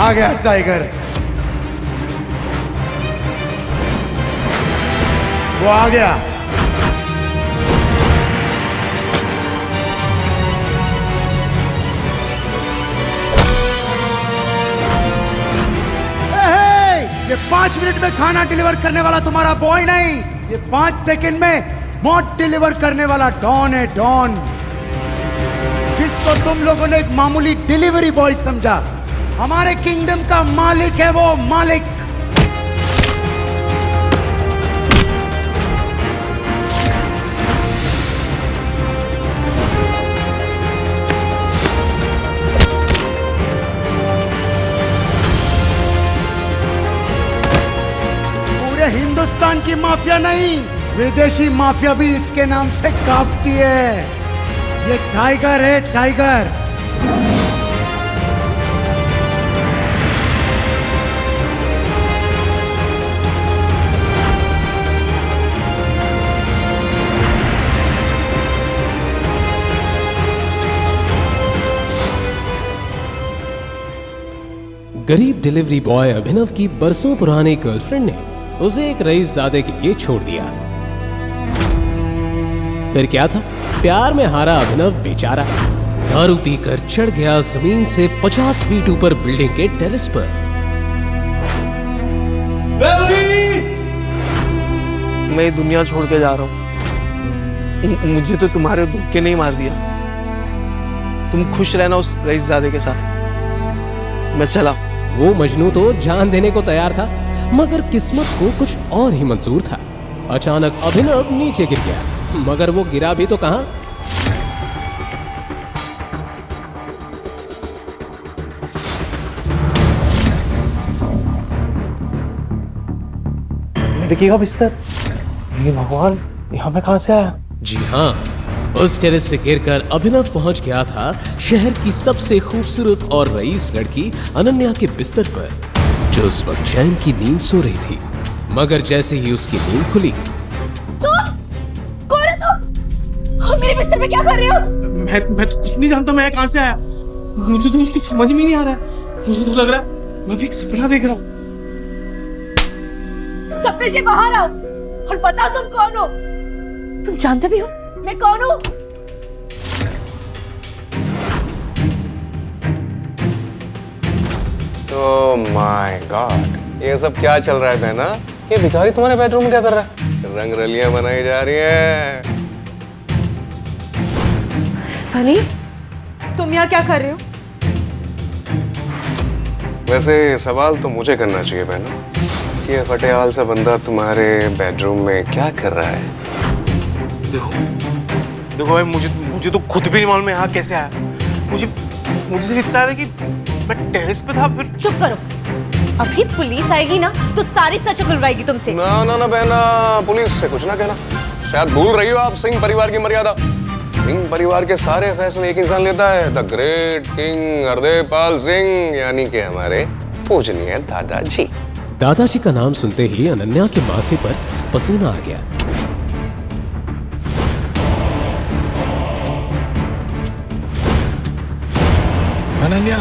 आ गया टाइगर, वो आ गया। ये 5 मिनट में खाना डिलीवर करने वाला तुम्हारा बॉय नहीं, ये 5 सेकंड में मौत डिलीवर करने वाला डॉन है, डॉन, जिसको तुम लोगों ने एक मामूली डिलीवरी बॉय समझा। हमारे किंगडम का मालिक है वो, मालिक। हिंदुस्तान की माफिया नहीं, विदेशी माफिया भी इसके नाम से कांपती है। ये टाइगर है, टाइगर। गरीब डिलीवरी बॉय अभिनव की बरसों पुरानी गर्लफ्रेंड ने उसे एक रईसजादे के लिए छोड़ दिया। फिर क्या था, प्यार में हारा अभिनव बेचारा दारू पीकर चढ़ गया जमीन से 50 फीट ऊपर बिल्डिंग के टेरेस पर। मैं दुनिया छोड़ के जा रहा हूँ, मुझे तो तुम्हारे धोखे नहीं मार दिया। तुम खुश रहना उस रईसजादे के साथ, मैं चला। वो मजनू तो जान देने को तैयार था, मगर किस्मत को कुछ और ही मंजूर था। अचानक अभिनव नीचे गिर गया, मगर वो गिरा भी तो कहां। लड़की का बिस्तर, ये भगवान, यहाँ पे कहां से आया? जी हाँ, उस टेरेस से गिरकर अभिनव पहुंच गया था शहर की सबसे खूबसूरत और रईस लड़की अनन्या के बिस्तर पर, जो उस वक्त चैन की नींद सो रही थी। मगर जैसे ही उसकी नींद खुली, कौन है तुम? और मेरे बिस्तर पे क्या कर रहे हो? मैं तो कुछ नहीं जानता, मैं कहां से आया, मुझे तो उसकी समझ में नहीं आ रहा है। मुझे तो लग रहा है मैं भी एक सपना देख रहा हूँ। सपने से बाहर आओ और बताओ तुम कौन हो। तुम जानते भी हो मैं कौन हूँ? ओह माय गॉड, ये सब क्या चल रहा है बहना? ये भिखारी तुम्हारे बेडरूम में क्या कर रहा है? रंग रलियां बनाई जा रही हैं। सनी, तुम यहाँ क्या कर रहे हो? वैसे सवाल तो मुझे करना चाहिए बहना, कि ये फटे हाल सा बंदा तुम्हारे बेडरूम में क्या कर रहा है? देखो भाई, मुझे तो खुद भी नहीं मालूम मैं यहाँ कैसे आया। मुझे सिर्फ इतना है कि मैं टेरेस पे था। फिर चुप करो, अभी पुलिस आएगी ना तो सारी सच उगलवाएगी तुमसे। ना ना ना बहना, पुलिस से कुछ ना कहना। शायद भूल रही हो आप सिंह परिवार की मर्यादा। सिंह परिवार के सारे फैसले एक इंसान लेता है, द ग्रेट किंग हरदेवपाल सिंह, यानी कि हमारे पूजनीय दादाजी। दादाजी का नाम सुनते ही अनन्या के माथे पर पसीना आ गया। अनन्या,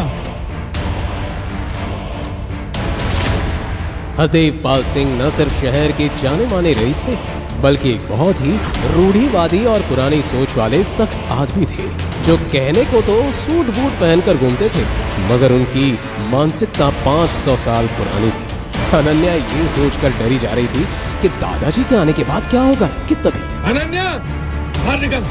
हरदेवपाल सिंह न सिर्फ शहर के जाने माने रईस थे, बल्कि एक बहुत ही रूढ़िवादी और पुरानी सोच वाले सख्त आदमी थे, जो कहने को तो सूट बूट पहनकर घूमते थे, मगर उनकी मानसिकता 500 साल पुरानी थी। अनन्या ये सोचकर डरी जा रही थी कि दादाजी के आने के बाद क्या होगा कि तभी अनन्या बाहर निकल।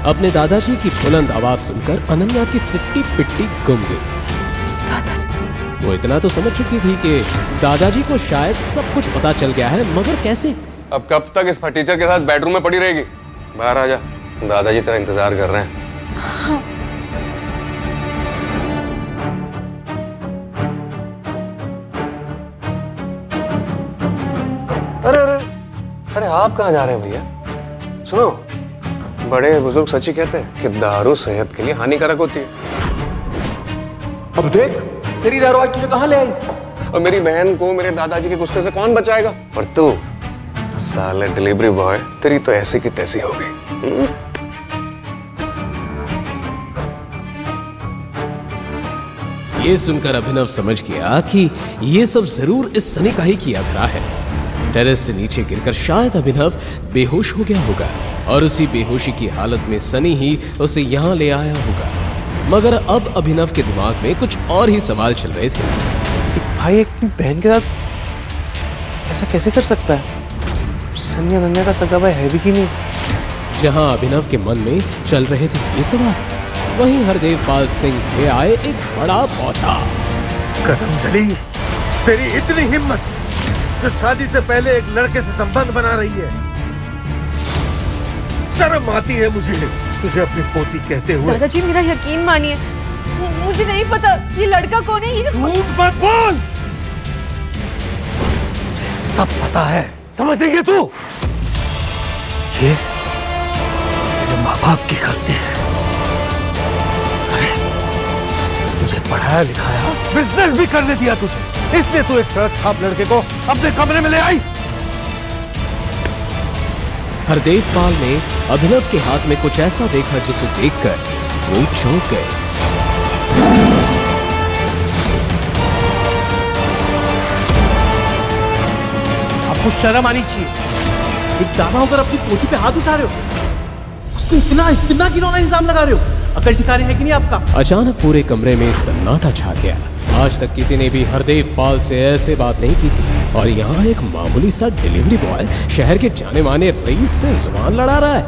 अपने दादाजी की बुलंद आवाज सुनकर अनन्या की सिट्टी पिट्टी गुम गई। दादाजी? वो इतना तो समझ चुकी थी कि दादाजी को शायद सब कुछ पता चल गया है, मगर कैसे? अब कब तक इस फटीचर के साथ बेडरूम में पड़ी रहेगी? बाहर आ जा, दादाजी तेरा इंतजार कर रहे हैं। हाँ। अरे अरे अरे, आप कहाँ जा रहे हैं भैया? सुनो, बड़े बुजुर्ग सच ही कहते हैं कि दारू सेहत के लिए हानिकारक होती है। अब देख, तेरी दारू आज तुझे कहाँ ले आई? और मेरी बहन को मेरे दादाजी के गुस्से से कौन बचाएगा? और तू साले डिलीवरी बॉय, तेरी तो ऐसी की तैसी हो गई। ये सुनकर अभिनव समझ गया कि ये सब जरूर इस सनी का ही किया धरा है। टेरेस से नीचे गिरकर शायद अभिनव बेहोश हो गया होगा और उसी बेहोशी की हालत में सनी ही उसे यहाँ ले आया होगा। मगर अब अभिनव के दिमाग में कुछ और ही सवाल चल रहे थे। एक भाई अपनी बहन के साथ ऐसा कैसे कर सकता है? सनी अनन्या का सगा भाई है भी कि नहीं? जहां अभिनव के मन में चल रहे थे ये सवाल, वहीं हरदेव पाल सिंह ले आए एक बड़ा पौधा। कदमजली, तेरी इतनी हिम्मत जो शादी से पहले एक लड़के से संबंध बना रही है। शर्म आती है मुझे तुझे अपनी पोती कहते हुए। दादाजी मेरा यकीन मानिए, मुझे नहीं पता ये लड़का कौन है। झूठ मत बोल, सब पता है, समझ रही है तू? ये मेरे माँ बाप की गलती है। अरे तुझे पढ़ाया लिखाया, बिजनेस भी करने दिया तुझे, इसलिए तू एक सड़क छाप लड़के को अपने कमरे में ले आई। हरदेव पाल ने अभिनव के हाथ में कुछ ऐसा देखा जिसे देखकर वो चौंक गए। आपको शर्म आनी चाहिए। एक दादा होकर अपनी पोती पे हाथ उठा रहे हो, उसको इतना घिनौना इल्जाम लगा रहे हो। अकल ठिकाने है कि नहीं आपका? अचानक पूरे कमरे में सन्नाटा छा गया। आज तक किसी ने भी हरदेव पाल से ऐसे बात नहीं की थी और यहाँ एक मामूली सा डिलीवरी बॉय शहर के जाने माने रईस से जुबान लड़ा रहा है।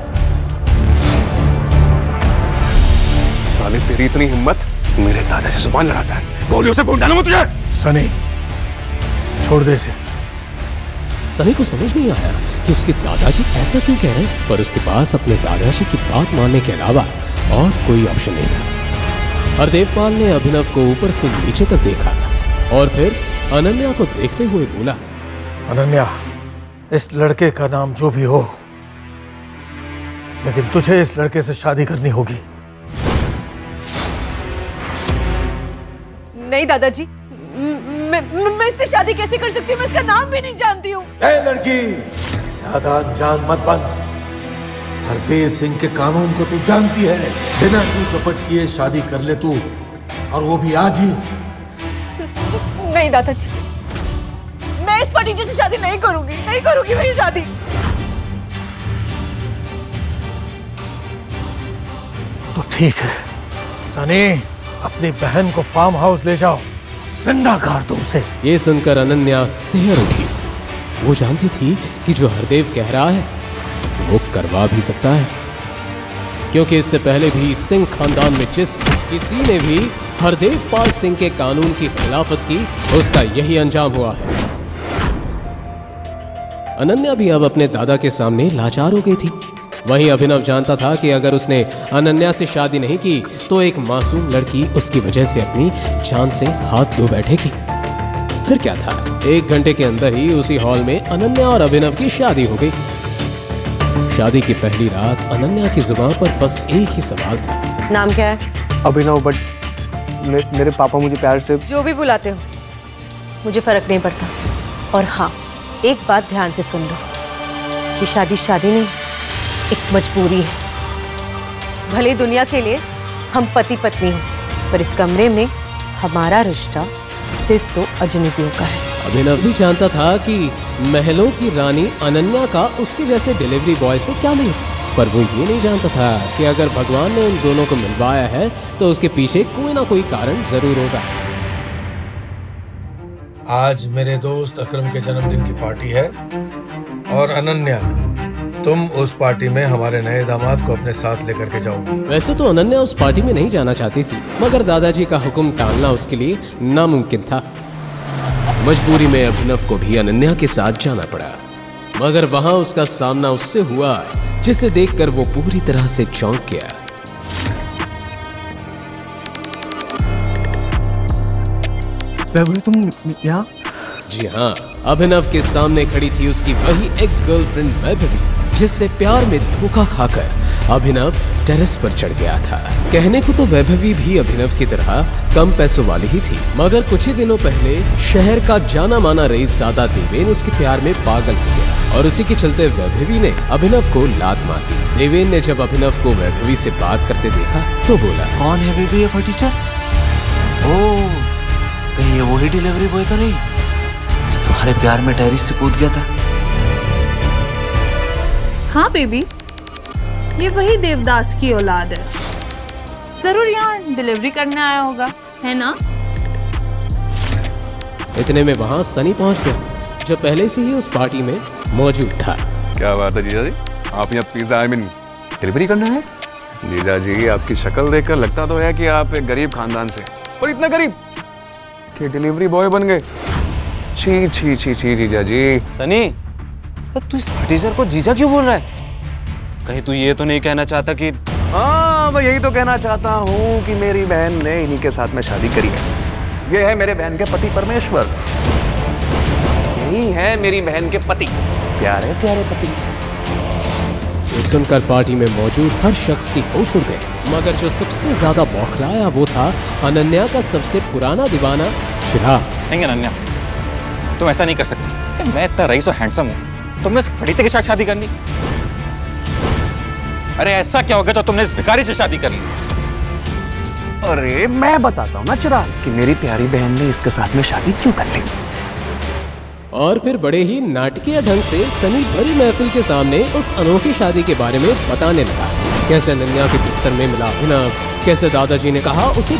साले तेरी इतनी हिम्मत, मेरे दादा से जुबान लड़ाता है। गोलियों से फूट डालूंगा तुझे। सनी छोड़ दे इसे। सनी को समझ नहीं आया कि उसके दादाजी ऐसा क्यों कह रहे हैं, पर उसके पास अपने दादाजी की बात मानने के अलावा और कोई ऑप्शन नहीं था। हरदेव पाल ने अभिनव को ऊपर से नीचे तक देखा और फिर अनन्या को देखते हुए बोला, अनन्या, इस लड़के का नाम जो भी हो, लेकिन तुझे इस लड़के से शादी करनी होगी। नहीं दादाजी, मैं इससे शादी कैसे कर सकती हूँ? मैं इसका नाम भी नहीं जानती हूँ। ए लड़की, ज्यादा अनजान मत बन। हरदेव सिंह के कानून को तू जानती है। बिना चू चपट किए शादी कर ले तू, और वो भी आज ही। नहीं दादाजी, मैं इस फटीचर से शादी नहीं करूंगी, नहीं करूंगी मैं ये शादी। तो ठीक है सनी, अपनी बहन को फार्म हाउस ले जाओ, जिंदा कर दो उसे। ये सुनकर अनन्या सिहर उठी। वो जानती थी कि जो हरदेव कह रहा है वो करवा भी सकता है, क्योंकि इससे पहले भी सिंह खानदान में जिस किसी ने भी हरदेव पाल सिंह के कानून की खिलाफत की, उसका यही अंजाम हुआ है। अनन्या भी अब अपने दादा के सामने लाचार हो गई थी। वहीं अभिनव जानता था कि अगर उसने अनन्या से शादी नहीं की तो एक मासूम लड़की उसकी वजह से अपनी जान से हाथ धो बैठेगी। फिर क्या था, 1 घंटे के अंदर ही उसी हॉल में अनन्या और अभिनव की शादी हो गई। शादी की पहली रात अनन्या की जुबान पर बस एक ही सवाल था। नाम क्या है? अभिनव, बट मेरे पापा मुझे प्यार से जो भी बुलाते हो मुझे फर्क नहीं पड़ता। और हाँ, एक बात ध्यान से सुन लो कि शादी शादी नहीं, एक मजबूरी है। भले दुनिया के लिए हम पति पत्नी हैं, पर इस कमरे में हमारा रिश्ता सिर्फ 2 अजनबियों का है। अभिनव भी जानता था कि महलों की रानी अनन्या का उसके जैसे डिलीवरी बॉय से क्या मिले, पर वो ये नहीं जानता था कि अगर भगवान ने उन दोनों को मिलवाया है तो उसके पीछे कोई ना कोई कारण जरूर होगा। आज मेरे दोस्त अकरम के जन्मदिन की पार्टी है और अनन्या, तुम उस पार्टी में हमारे नए दामाद को अपने साथ लेकर के जाओगी। वैसे तो अनन्या उस पार्टी में नहीं जाना चाहती थी, मगर दादाजी का हुक्म टालना उसके लिए नामुमकिन था। मजबूरी में अभिनव को भी अनन्या के साथ जाना पड़ा, मगर वहां उसका सामना उससे हुआ जिसे देखकर वो पूरी तरह से चौंक गया। तुम यहाँ? जी हाँ, अभिनव के सामने खड़ी थी उसकी वही एक्स गर्लफ्रेंड वैभवी, जिससे प्यार में धोखा खाकर अभिनव टेरेस पर चढ़ गया था। कहने को तो वैभवी भी अभिनव की तरह कम पैसों वाली ही थी, मगर कुछ ही दिनों पहले शहर का जाना माना रईसजादा देवेन उसके प्यार में पागल हो गया और उसी के चलते वैभवी ने अभिनव को लात मार दी। देवेन ने जब अभिनव को वैभवी से बात करते देखा तो बोला, कौन है बेबी ये फटीचर? ओह, कहीं ये वही डिलीवरी बॉय तो नहीं जो तुम्हारे प्यार में टेरिस से कूद गया था? हाँ बेबी, ये वही देवदास की औलाद है। जरूर यहाँ डिलीवरी करने आया होगा, है ना? इतने में वहां सनी पहुंच गया, जो पहले से ही उस पार्टी में मौजूद था। क्या बात है जीजा जी, आप यहाँ पिज्जा डिलीवरी करना है? जीजा जी, आपकी शक्ल देखकर लगता तो है कि आप एक गरीब खानदान से, और इतना गरीब कि डिलीवरी बॉय बन गए। छी छी छी छी जीजा जी। सनी, तू इस टीचर को जीजा क्यों बोल रहा है? कहीं तू ये तो नहीं कहना चाहता कि... हाँ, मैं यही तो कहना चाहता हूँ कि मेरी बहन ने इन्हीं के साथ में शादी करी है। ये है मेरे बहन के पति परमेश्वर, यही है मेरी बहन के पति, प्यारे प्यारे पति। ये सुनकर पार्टी में मौजूद हर शख्स की होश उड़ गई, मगर जो सबसे ज्यादा बौखलाया वो था अनन्या का सबसे पुराना दीवाना चिराग। नहीं अनन्या, तुम ऐसा नहीं कर सकती। मैं इतना रईस और हैंडसम हूँ, तुमने इस फटीचे के साथ शादी करनी? अरे ऐसा क्या हो गया तो तुमने इस भिखारी से शादी कर ली? अरे मैं बताता हूँ ना चिराग कि मेरी प्यारी बहन ने इसके साथ में शादी क्यों कर ली। और फिर बड़े ही नाटकीय ढंग से सनी बड़ी महफिल के सामने उस अनोखी शादी के बारे में बताने लगा। कैसे अनन्या के बिस्तर में मिला अभिनव, कैसे दादाजी ने कहा उसे,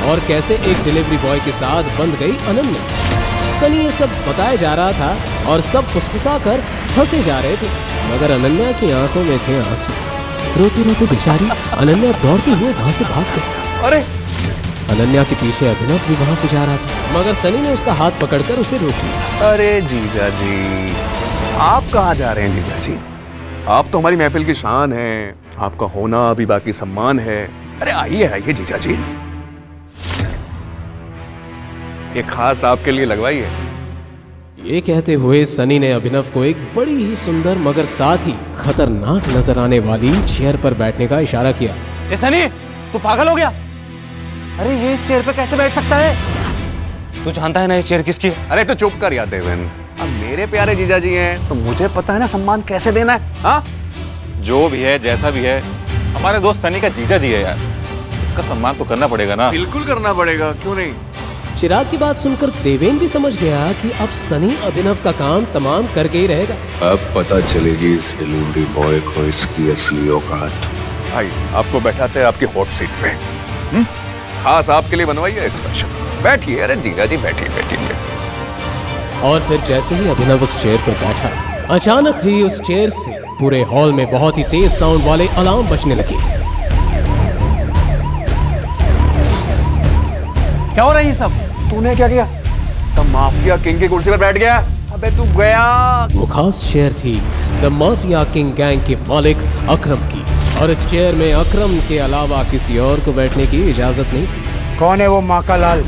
और कैसे एक डिलीवरी बॉय के साथ बंध गई अनन्या। सनी ये सब बताया जा रहा था और सब फुसफुसा कर हंसे जा रहे थे, मगर अनन्या की आंखों में थे आंसू। रोती रोती बेचारी अनन्या दौड़ती हुई वहां से भाग गई। अरे अनन्या के पीछे अभिनव भी वहां से जा रहा था, मगर सनी ने उसका हाथ पकड़कर उसे रोक लिया। अरे जीजा जी, आप कहाँ जा रहे हैं जीजा जी? आप तो हमारी महफिल की शान हैं, आपका होना अभी बाकी सम्मान है। अरे आइए आइए जीजा जी, एक खास आपके लिए लगवाइए। ये कहते हुए सनी ने अभिनव को एक बड़ी ही सुंदर मगर साथ ही खतरनाक नजर आने वाली चेयर पर बैठने का इशारा किया। ए सनी, तू पागल हो गया? अरे ये इस चेयर पे कैसे बैठ सकता है? तू जानता है ना ये चेयर किसकी है? अरे तो चुप कर या देवेन, अब मेरे प्यारे जीजा जी हैं तो मुझे पता है ना सम्मान कैसे देना है। हाँ, जो भी है जैसा भी है, हमारे दोस्त सनी का जीजा जी है यार, इसका सम्मान तो करना पड़ेगा ना। बिल्कुल करना पड़ेगा, क्यों नहीं। चिराग की बात सुनकर देवेन भी समझ गया कि अब सनी अभिनव का काम तमाम करके ही रहेगा। अब पता चलेगी इस डिलीवरी बॉय को इसकी असली औकात। भाई आपको बैठाते हैं आपकी हॉट सीट पे, खास आपके लिए बनवाई है स्पेशल। बैठिए, अरे जीजा जी बैठिए बैठिए। और फिर जैसे ही अभिनव उस चेयर पर बैठा, अचानक ही उस चेयर से पूरे हॉल में बहुत ही तेज साउंड वाले अलार्म बजने लगे। क्या हो रहा है ये सब? तूने क्या किया? तो माफिया किंग की कुर्सी पर बैठ गया। अबे तू गया। वो खास चेयर थी द माफिया किंग गैंग के मालिक अकरम की, और इस चेयर में अकरम के अलावा किसी और को बैठने की इजाजत नहीं थी। कौन है वो माका लाल?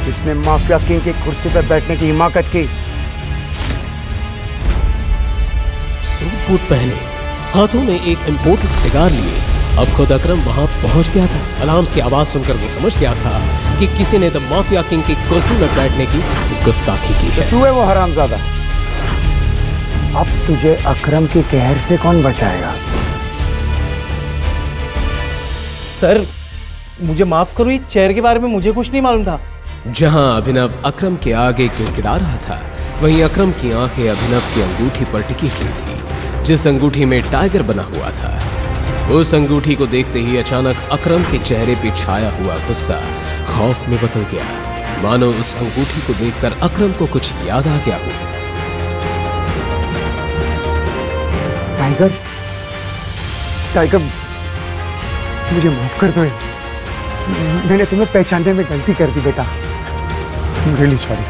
जिसने माफिया किंग की कुर्सी पर बैठने की हिमाकत की? सूट बूट पहने, हाथों में एक इम्पोर्टेड सिगार लिए अब खुद अकरम वहां पहुंच गया था। अलार्म्स की आवाज सुनकर वो समझ गया था कि किसी ने द माफिया किंग की कुर्सी में बैठने की गुस्ताखी की है। तू है वो हरामजादा। अब तुझे अकरम के कहर से कौन बचाएगा? सर, मुझे माफ करो, इस चेयर के बारे में मुझे कुछ नहीं मालूम था। जहां अभिनव अकरम के आगे गिड़गिड़ा रहा था, वहीं अकरम की आंखें अभिनव की अंगूठी पर टिकी हुई थी, जिस अंगूठी में टाइगर बना हुआ था। उस अंगूठी को देखते ही अचानक अकरम के चेहरे पे छाया हुआ गुस्सा खौफ में बदल गया, मानो उस अंगूठी को देखकर अकरम को कुछ याद आ गया हो। टाइगर, टाइगर, मुझे माफ कर दो। मैंने तुम्हें पहचानने में गलती कर दी बेटा। Really sorry.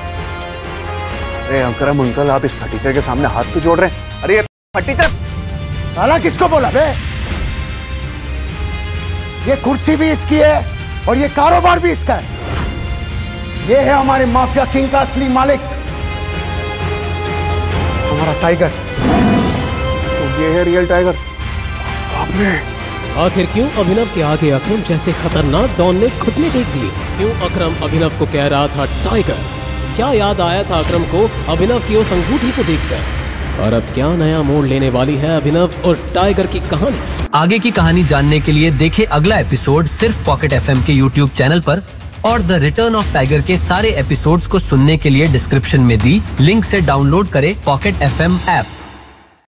अरे अकरम अंकल, आप इस फटीचर के सामने हाथ क्यों जोड़ रहे हैं? अरे ये फटीचर साला किसको बोला बे? ये कुर्सी भी इसकी है और ये कारोबार भी इसका है। ये है हमारे माफिया किंग का असली मालिक, हमारा टाइगर। तो ये है रियल टाइगर। आपने आखिर क्यों अभिनव के आगे अकरम जैसे खतरनाक डॉन ने घुटने टेक दिए? क्यों अकरम अभिनव को कह रहा था टाइगर? क्या याद आया था अकरम को अभिनव की उस अंगूठी को देखकर? और अब क्या नया मोड़ लेने वाली है अभिनव और टाइगर की कहानी? आगे की कहानी जानने के लिए देखें अगला एपिसोड सिर्फ पॉकेट FM के YouTube चैनल पर, और द रिटर्न ऑफ टाइगर के सारे एपिसोड्स को सुनने के लिए डिस्क्रिप्शन में दी लिंक से डाउनलोड करें पॉकेट FM ऐप।